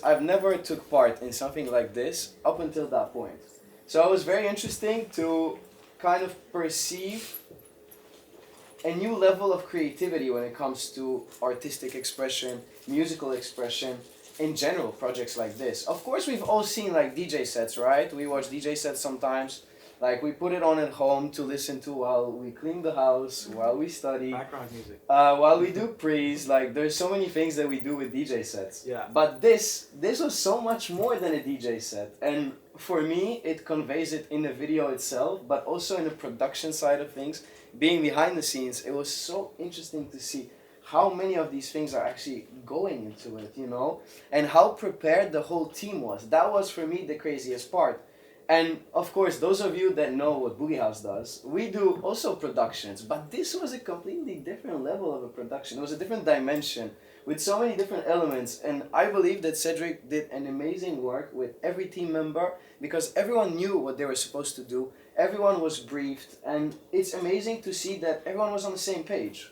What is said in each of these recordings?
I've never took part in something like this up until that point. So it was very interesting to kind of perceive a new level of creativity when it comes to artistic expression, musical expression, in general, projects like this. Of course, we've all seen like DJ sets, right? We watch DJ sets sometimes. Like we put it on at home to listen to while we clean the house, while we study, Background music. while we do pre's. Like there's so many things that we do with DJ sets. Yeah. But this was so much more than a DJ set, and for me, it conveys it in the video itself, but also in the production side of things. Being behind the scenes, it was so interesting to see how many of these things are actually going into it, you know, and how prepared the whole team was. That was for me the craziest part. And of course, those of you that know what Boogie House does, we do also productions, but this was a completely different level of a production. It was a different dimension with so many different elements, and I believe that Cedric did an amazing work with every team member because everyone knew what they were supposed to do, everyone was briefed, and it's amazing to see that everyone was on the same page.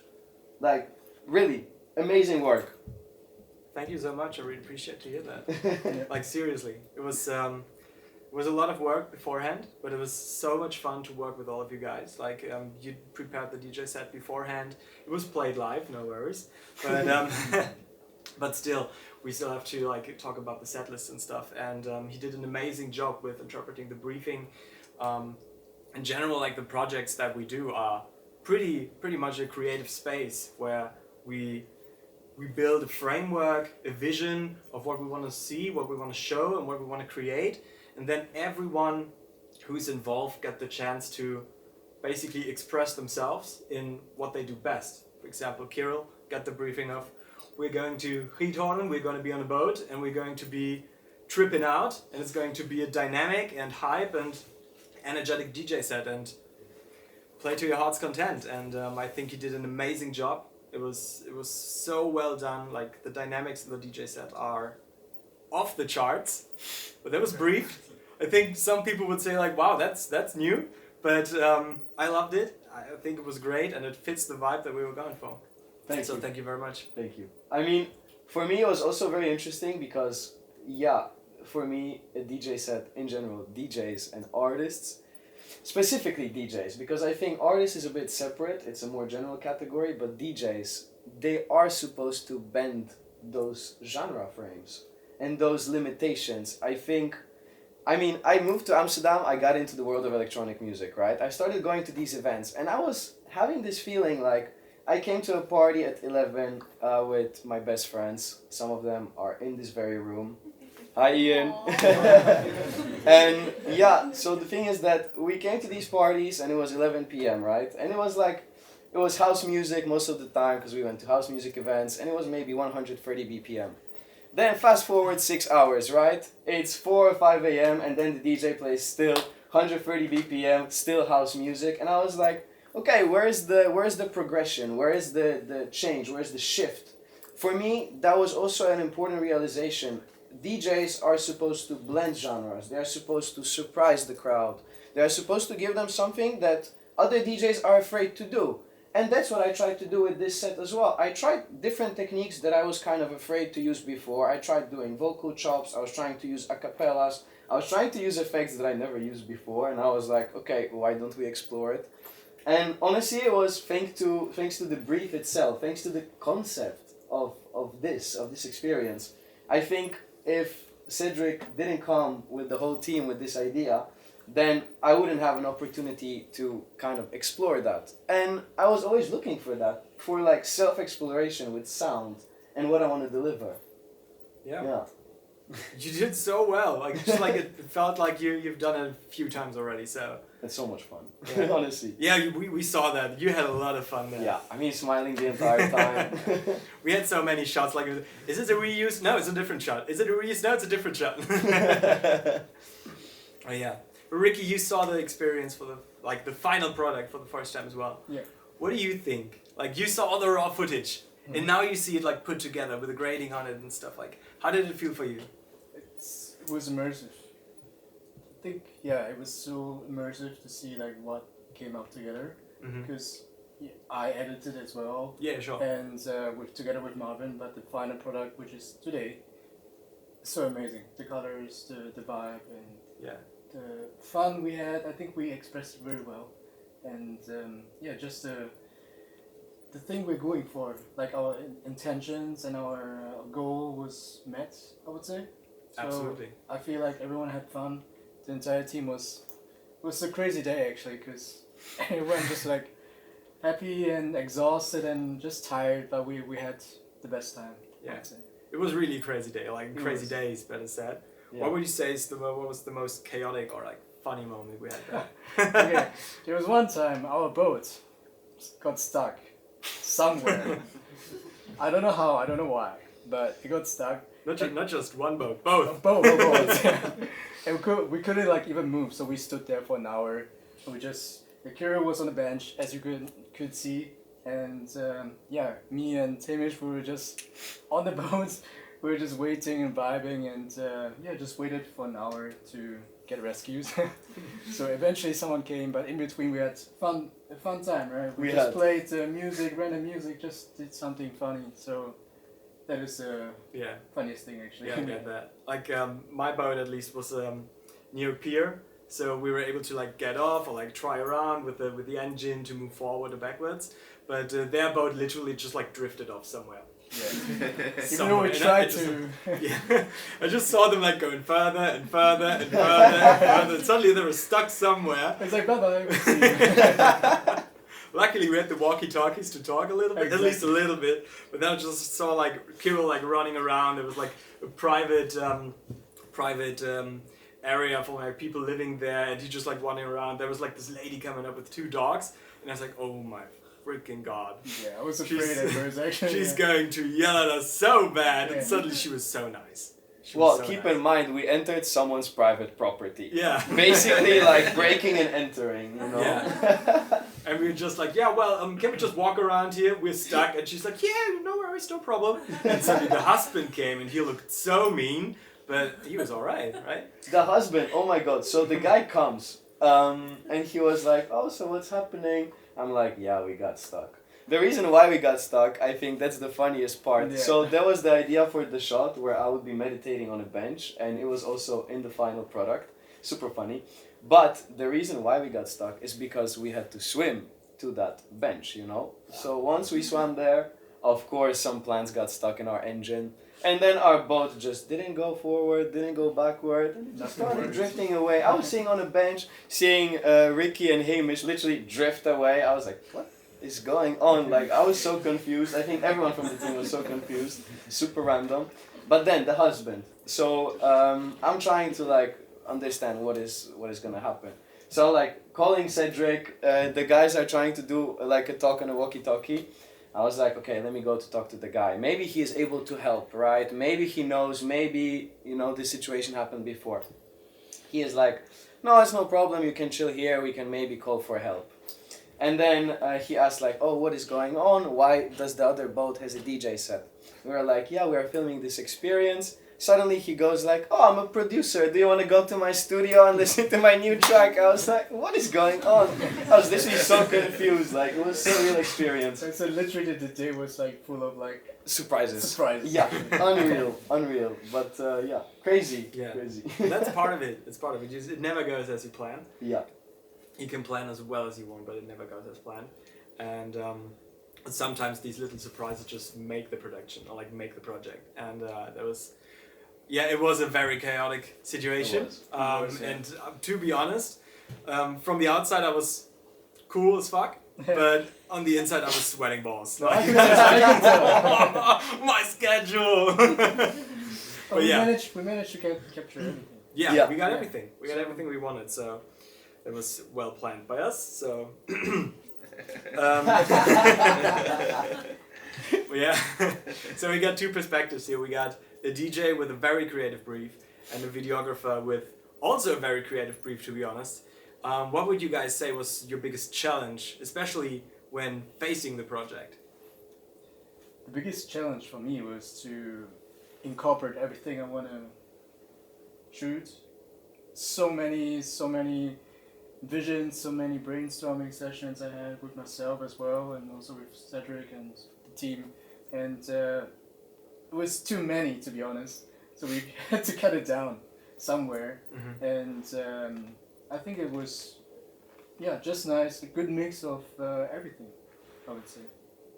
Like, really, amazing work. Thank you so much. I really appreciate to hear that. Like seriously, it was a lot of work beforehand, but it was so much fun to work with all of you guys. Like you prepared the DJ set beforehand. It was played live, no worries. But but still, we still have to like talk about the set list and stuff. And he did an amazing job with interpreting the briefing. In general, like the projects that we do are pretty much a creative space where we build a framework, a vision of what we want to see, what we want to show, and what we want to create. And then everyone who's involved get the chance to basically express themselves in what they do best. For example, Kirill got the briefing of, we're going to Giethoorn, we're going to be on a boat, and we're going to be tripping out, and it's going to be a dynamic and hype and energetic DJ set, and play to your heart's content. And I think he did an amazing job. It was so well done. Like the dynamics of the DJ set are off the charts, but that was brief. I think some people would say like, wow, that's new, but I loved it. I think it was great, and it fits the vibe that we were going for. So thank you very much. Thank you. I mean, for me it was also very interesting because, yeah, for me a DJ set in general, DJs and artists, specifically DJs, because I think artists is a bit separate, it's a more general category, but DJs, they are supposed to bend those genre frames and those limitations. I mean, I moved to Amsterdam, I got into the world of electronic music, right? I started going to these events, and I was having this feeling like I came to a party at 11 with my best friends. Some of them are in this very room. Hi, Ian. And yeah, so the thing is that we came to these parties, and it was 11 p.m., right? And it was like, it was house music most of the time, because we went to house music events, and it was maybe 130 BPM. Then fast forward 6 hours, right? It's 4 or 5 a.m. and then the DJ plays still 130 BPM, still house music, and I was like, okay, where's the progression? Where is the change? Where's the shift? For me, that was also an important realization. DJs are supposed to blend genres. They are supposed to surprise the crowd. They are supposed to give them something that other DJs are afraid to do. And that's what I tried to do with this set as well. I tried different techniques that I was kind of afraid to use before. I tried doing vocal chops, I was trying to use acapellas, I was trying to use effects that I never used before, and I was like, okay, why don't we explore it? And honestly, it was thanks to the brief itself, thanks to the concept of this experience. I think if Cedric didn't come with the whole team with this idea, then I wouldn't have an opportunity to kind of explore that. And I was always looking for that, for like self-exploration with sound and what I want to deliver. Yeah. You did so well. Like just like it felt like you've done it a few times already. So it's so much fun. Yeah. Honestly. Yeah, we saw that. You had a lot of fun there. Yeah, I mean smiling the entire time. We had so many shots. Like, is it a reuse? No, it's a different shot. Is it a reuse? No, it's a different shot. Oh yeah. But Ricky, you saw the experience for the final product for the first time as well. Yeah. What do you think? Like you saw all the raw footage, and now you see it like put together with the grading on it and stuff. Like, how did it feel for you? It was immersive. I think it was so immersive to see like what came out together because I edited as well. Yeah, sure. And together with Marvin, but the final product, which is today, so amazing. The colors, the vibe, and Yeah. the fun we had. I think we expressed it very well, and just the thing we're going for, like our intentions and our goal was met. I would say. So Absolutely. I feel like everyone had fun. The entire team was a crazy day actually, because everyone just like happy and exhausted and just tired, but we had the best time. I Yeah. would say. It was really a crazy day, like It crazy was. days, better said. Yeah. What would you say is what was the most chaotic or like funny moment we had there? Okay, there was one time our boat got stuck somewhere. I don't know how, I don't know why, but it got stuck. Not just one boat, both. Both. And we couldn't like even move, so we stood there for an hour. We just, the Kira was on the bench, as you could see, and me and Timish, we were just on the boat. We were just waiting and vibing, and just waited for an hour to get rescued. So eventually someone came, but in between we had a fun time, right? We just played music, random music, just did something funny. So that is the funniest thing actually. Yeah, I get that. Like my boat at least was near a pier, so we were able to like get off or like try around with the engine to move forward or backwards. But their boat literally just like drifted off somewhere. Yeah. Even though we tried to. I just saw them like going further and further and further and further. And suddenly they were stuck somewhere. It's like, bye bye. Luckily we had the walkie-talkies to talk a little bit, at least a little bit. But then I just saw like Kirill like running around. There was like a private area for like people living there, and he just like running around. There was like this lady coming up with 2 dogs, and I was like, oh my freaking god. Yeah, I was afraid at first actually. She's going to yell at us so bad, and suddenly she was so nice. Keep in mind, we entered someone's private property. Yeah. Basically, like breaking and entering, you know? Yeah. And we were just like, can we just walk around here? We're stuck. And she's like, yeah, no worries, no problem. And suddenly the husband came, and he looked so mean, but he was alright, right? The husband, oh my god. So the guy comes, and he was like, oh, so what's happening? I'm like, yeah, we got stuck. The reason why we got stuck, I think that's the funniest part. Yeah. So that was the idea for the shot where I would be meditating on a bench, and it was also in the final product. Super funny. But the reason why we got stuck is because we had to swim to that bench, you know? So once we swam there, of course some plants got stuck in our engine. And then our boat just didn't go forward, didn't go backward, and it just started drifting away. I was sitting on a bench, seeing Ricky and Hamish literally drift away. I was like, what is going on? Like, I was so confused. I think everyone from the team was so confused. Super random. But then the husband. So I'm trying to like understand what is gonna happen. So like calling Cedric, the guys are trying to do like a talk on a walkie-talkie. I was like, okay, let me go to talk to the guy. Maybe he is able to help, right? Maybe he knows, maybe, you know, this situation happened before. He is like, no, it's no problem, you can chill here, we can maybe call for help. And then he asked like, oh, what is going on? Why does the other boat has a DJ set? We were like, yeah, we are filming this experience. Suddenly he goes like, oh, I'm a producer, do you want to go to my studio and listen to my new track? I was like, what is going on? I was literally so confused, like it was a surreal experience. So literally the day was like full of like surprises. Yeah, unreal, but crazy. Yeah. Crazy. That's part of it. It's part of it. It never goes as you plan. Yeah. You can plan as well as you want, but it never goes as planned. And sometimes these little surprises just make the production or like make the project. And it was a very chaotic situation. It was, and to be honest, from the outside I was cool as fuck, but on the inside I was sweating balls. No, Like, I can tell. my schedule. But we managed to capture everything. Yeah, we got everything. We got everything we wanted. So it was well planned by us. So. So we got 2 perspectives here. We got a DJ with a very creative brief and a videographer with also a very creative brief, to be honest. What would you guys say was your biggest challenge, especially when facing the project? The biggest challenge for me was to incorporate everything I want to shoot. So many visions, so many brainstorming sessions I had with myself as well, and also with Cedric and the team. And it was too many, to be honest. so we had to cut it down somewhere. Mm-hmm. And I think it was, yeah, just nice, a good mix of everything, I would say.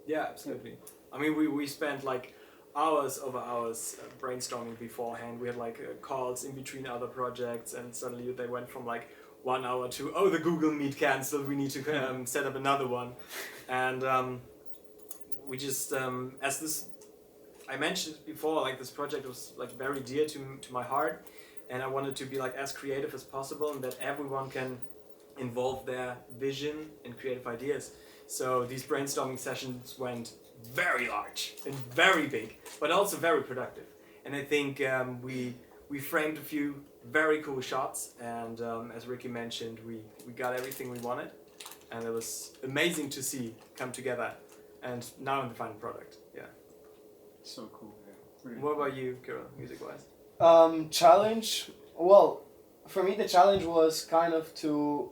Yeah, absolutely. I mean, we spent like hours over hours brainstorming beforehand. We had like calls in between other projects, and suddenly they went from like 1 hour to, oh, the Google Meet canceled, we need to set up another one. And we just, as this, I mentioned before, like this project was like very dear to my heart, and I wanted to be like as creative as possible and that everyone can involve their vision and creative ideas. So these brainstorming sessions went very large and very big, but also very productive. And I think we framed a few very cool shots, and as Ricky mentioned, we got everything we wanted, and it was amazing to see come together. And now in the final product, yeah. So cool. Yeah. Really What about you, Kirill, music-wise? Challenge. Well, for me the challenge was kind of to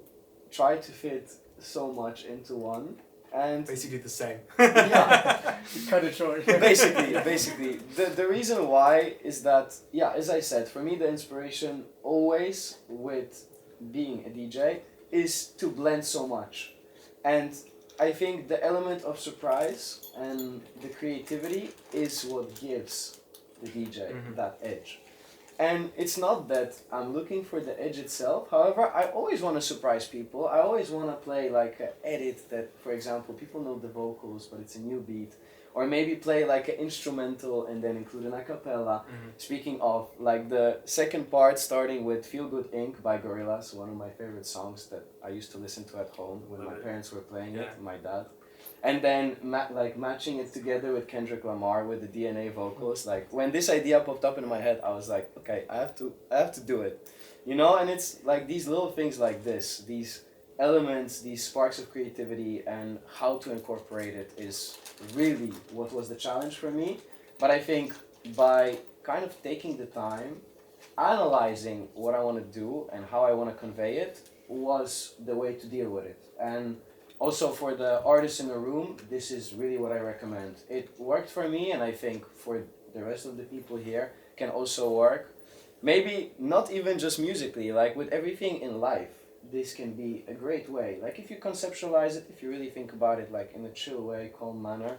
try to fit so much into one, and Basically the same. yeah, Cut it short. basically the reason why is that, yeah, as I said, for me the inspiration always with being a DJ is to blend so much, and I think the element of surprise and the creativity is what gives the DJ that edge. And it's not that I'm looking for the edge itself. However, I always want to surprise people. I always want to play like an edit that, for example, people know the vocals, but it's a new beat. Or maybe play like an instrumental and then include an a cappella. Speaking of, like the second part starting with Feel Good Inc. by Gorillaz, one of my favorite songs that I used to listen to at home when my parents were playing it, my dad. And then matching it together with Kendrick Lamar with the DNA vocals. Like when this idea popped up in my head, I was like, okay, I have to do it, you know. And it's like these little things like this, these elements, these sparks of creativity, and how to incorporate it is really what was the challenge for me. But I think by kind of taking the time, analyzing what I want to do and how I want to convey it was the way to deal with it. And also for the artists in the room, this is really what I recommend. It worked for me, and I think for the rest of the people here can also work. Maybe not even just musically, like with everything in life, this can be a great way. Like if you conceptualize it, if you really think about it like in a chill way, calm manner,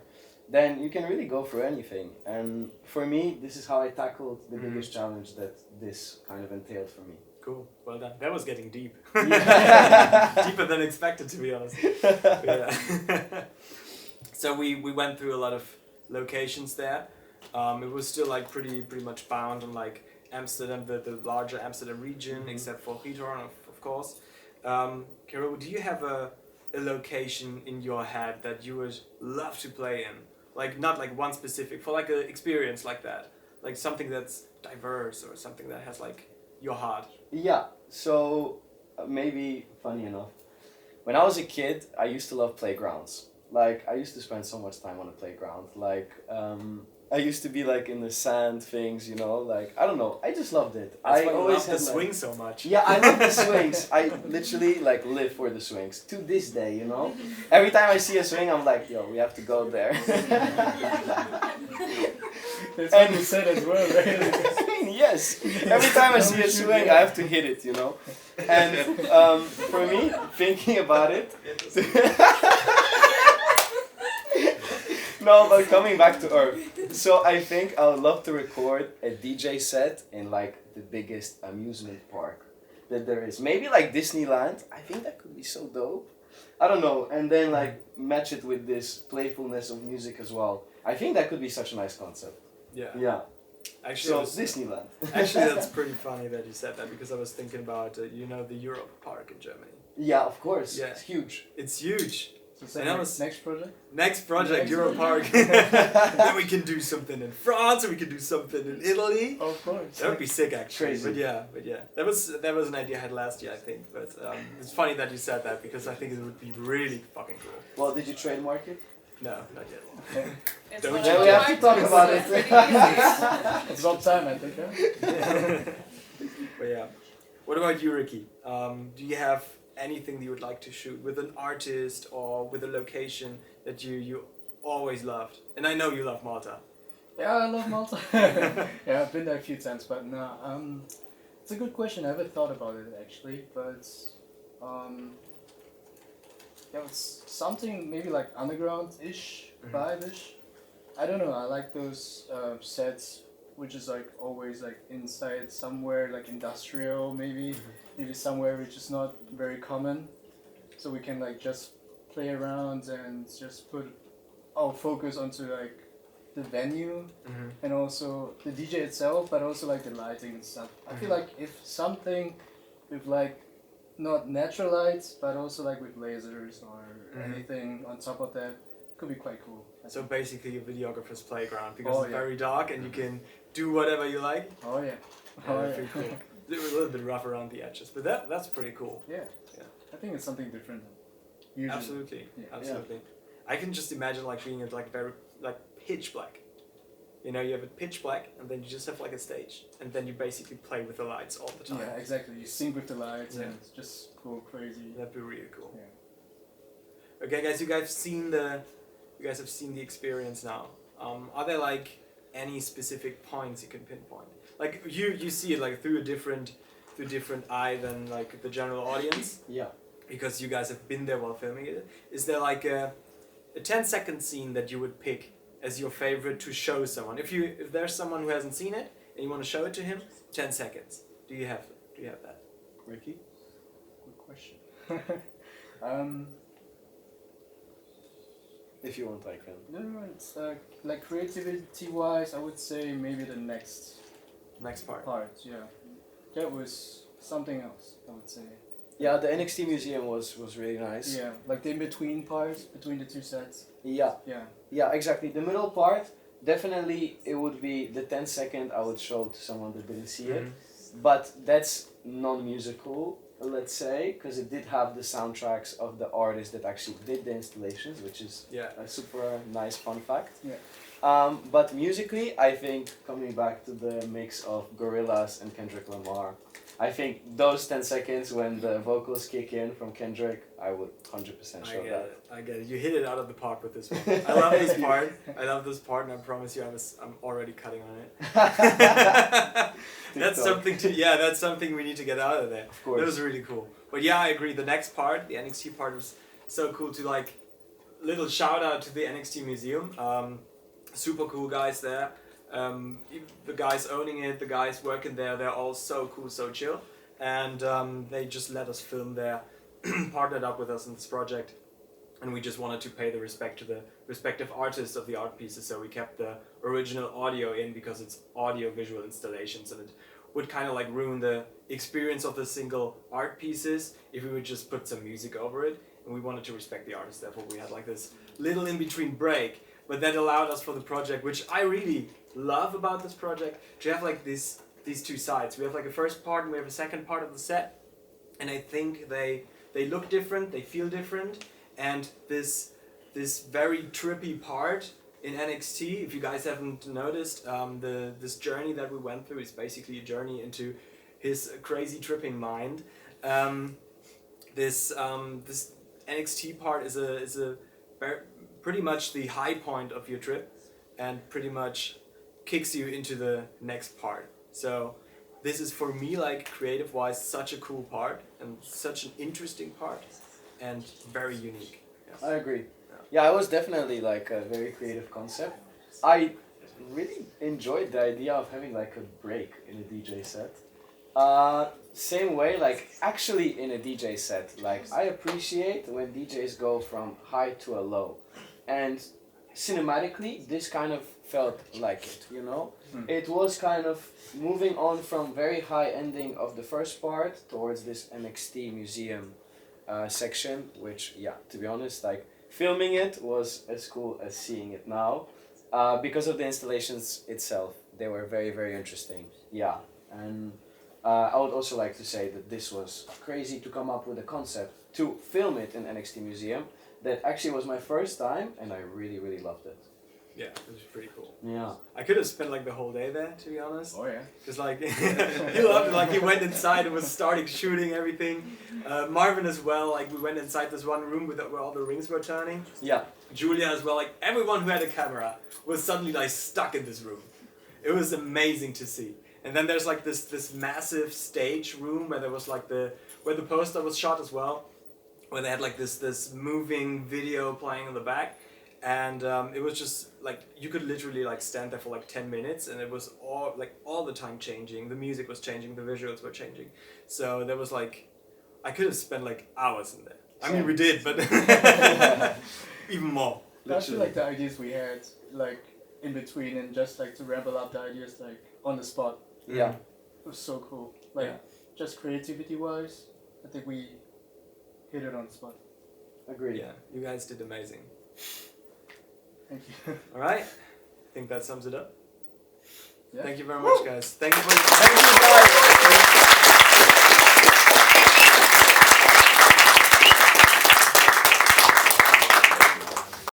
then you can really go for anything. And for me, this is how I tackled the biggest challenge that this kind of entailed for me. Cool. Well done. That was getting deep. Yeah. Deeper than expected, to be honest. Yeah. So we went through a lot of locations there. It was still like pretty much bound on like Amsterdam, the larger Amsterdam region, except for Giethoorn, of course. Kirill, do you have a location in your head that you would love to play in? Like not like one specific, for like an experience like that, like something that's diverse or something that has like your heart. Yeah, so maybe funny enough, when I was a kid, I used to love playgrounds. Like I used to spend so much time on the playground. Like I used to be like in the sand things, you know. Like I don't know, I just loved it. That's I why you always love had the like, swing so much. yeah, I love the swings. I literally like live for the swings to this day, you know. Every time I see a swing, I'm like, yo, we have to go there. That's what you said as well, right? I mean, yes. Every time I see a swing, I have to hit it, you know. And for me, thinking about it. No, but coming back to Earth. So I think I would love to record a DJ set in like the biggest amusement park that there is. Maybe like Disneyland. I think that could be so dope. I don't know. And then like match it with this playfulness of music as well. I think that could be such a nice concept. Yeah. Yeah. Actually, So Disneyland. actually, that's pretty funny that you said that, because I was thinking about the Europe Park in Germany. Yeah, of course. Yeah. It's huge. It's huge. So And that was- next project? Next project, Next Europe Park. Then we can do something in France, or we can do something in Italy. Of course. That would be sick, actually. Crazy. But yeah, that was an idea I had last year, I think. But it's funny that you said that, because I think it would be really fucking cool. Well, did you trademark it? No, not yet. It's Don't one you- of we the have to talk markets, about so it. it's pretty easy. It's about time, I think, huh? But yeah. What about you, Ricky? Do you have anything that you would like to shoot with an artist or with a location that you always loved? And I know you love Malta. Yeah, I love Malta. Yeah, I've been there a few times, but no, it's a good question. I haven't thought about it actually, but yeah, it's something maybe like underground-ish, vibe-ish. I don't know. I like those sets, which is like always like inside somewhere like industrial, maybe somewhere which is not very common, so we can like just play around and just put our focus onto like the venue and also the DJ itself, but also like the lighting and stuff. I feel like if something with like not natural lights, but also like with lasers or anything on top of that, could be quite cool. So basically a videographer's playground because it's yeah. very dark and you can do whatever you like. Oh yeah. Yeah, pretty cool. A little bit rough around the edges, but that's pretty cool. Yeah. Yeah. I think it's something different. Usually. Absolutely, Yeah. absolutely. I can just imagine like being at like very like pitch black. You know, you have it pitch black, and then you just have like a stage, and then you basically play with the lights all the time. Yeah, exactly. You sync with the lights Yeah. and it's just go crazy. That'd be really cool. Yeah. Okay, guys, you guys have seen the experience now. Are there like any specific points you can pinpoint? Like you see it like through a different eye than like the general audience. Yeah. Because you guys have been there while filming it. Is there like a 10-second scene that you would pick as your favorite to show someone? If there's someone who hasn't seen it and you want to show it to him, 10 seconds. Do you have that? Ricky? Good question. If you want, I can. No, it's like creativity-wise, I would say maybe the next Next part. yeah. That was something else, I would say. Yeah, the NXT museum was really nice. Yeah, like the in-between parts between the two sets. Yeah. Yeah. Yeah, exactly. The middle part, definitely it would be the 10-second I would show to someone that didn't see it. But that's non-musical, let's say, because it did have the soundtracks of the artists that actually did the installations, which is a super nice fun fact. Yeah. But musically, I think coming back to the mix of Gorillaz and Kendrick Lamar, I think those 10 seconds when the vocals kick in from Kendrick, I would 100% show that. I get it. You hit it out of the park with this one. I love this part. I love this part, and I promise you, I'm already cutting on it. That's something that's something we need to get out of there. Of course. That was really cool. But yeah, I agree. The next part, the NXT part, was so cool to like. Little shout out to the NXT museum. Super cool guys there. The guys owning it, the guys working there, they're all so cool, so chill, and they just let us film there, partnered up with us in this project, and we just wanted to pay the respect to the respective artists of the art pieces, so we kept the original audio in because it's audio visual installations, and it would kind of like ruin the experience of the single art pieces if we would just put some music over it, and we wanted to respect the artists, therefore we had like this little in-between break, but that allowed us for the project, which I really love about this project, to have like these two sides. We have like a first part and we have a second part of the set, and I think they look different, they feel different, and this very trippy part in NXT, if you guys haven't noticed, this journey that we went through is basically a journey into his crazy tripping mind. This NXT part is a pretty much the high point of your trip, and pretty much kicks you into the next part. So this is for me, like creative wise, such a cool part and such an interesting part and very unique. Yes. I agree. Yeah, it was definitely like a very creative concept. I really enjoyed the idea of having like a break in a DJ set. Same way, like actually in a DJ set, like I appreciate when DJs go from high to a low, and cinematically this kind of felt like it, you know? It was kind of moving on from very high ending of the first part towards this NXT museum section, which, yeah, to be honest, like filming it was as cool as seeing it now, because of the installations itself. They were very, very interesting. Yeah, and I would also like to say that this was crazy to come up with a concept to film it in NXT museum. That actually was my first time, and I really, really loved it. Yeah, it was pretty cool. Yeah. I could have spent like the whole day there, to be honest. Oh yeah. Just like he loved it. Like he went inside and was starting shooting everything. Marvin as well. Like we went inside this one room where all the rings were turning. Yeah. Julia as well, like everyone who had a camera was suddenly like stuck in this room. It was amazing to see. And then there's like this massive stage room where there was like where the poster was shot as well, where they had like this moving video playing in the back. And it was just like you could literally like stand there for like 10 minutes, and it was all the time changing. The music was changing, the visuals were changing. So there was like I could have spent like hours in there. I mean, we did, but even more. I feel like the ideas we had, like in between, and just like to ramble up the ideas like on the spot. Yeah. It was so cool. Like just creativity wise, I think we hit it on the spot. Agreed. Yeah, you guys did amazing. Thank you. All right, I think that sums it up. Yeah. Thank you very much, guys. Thank you for. Thank you guys.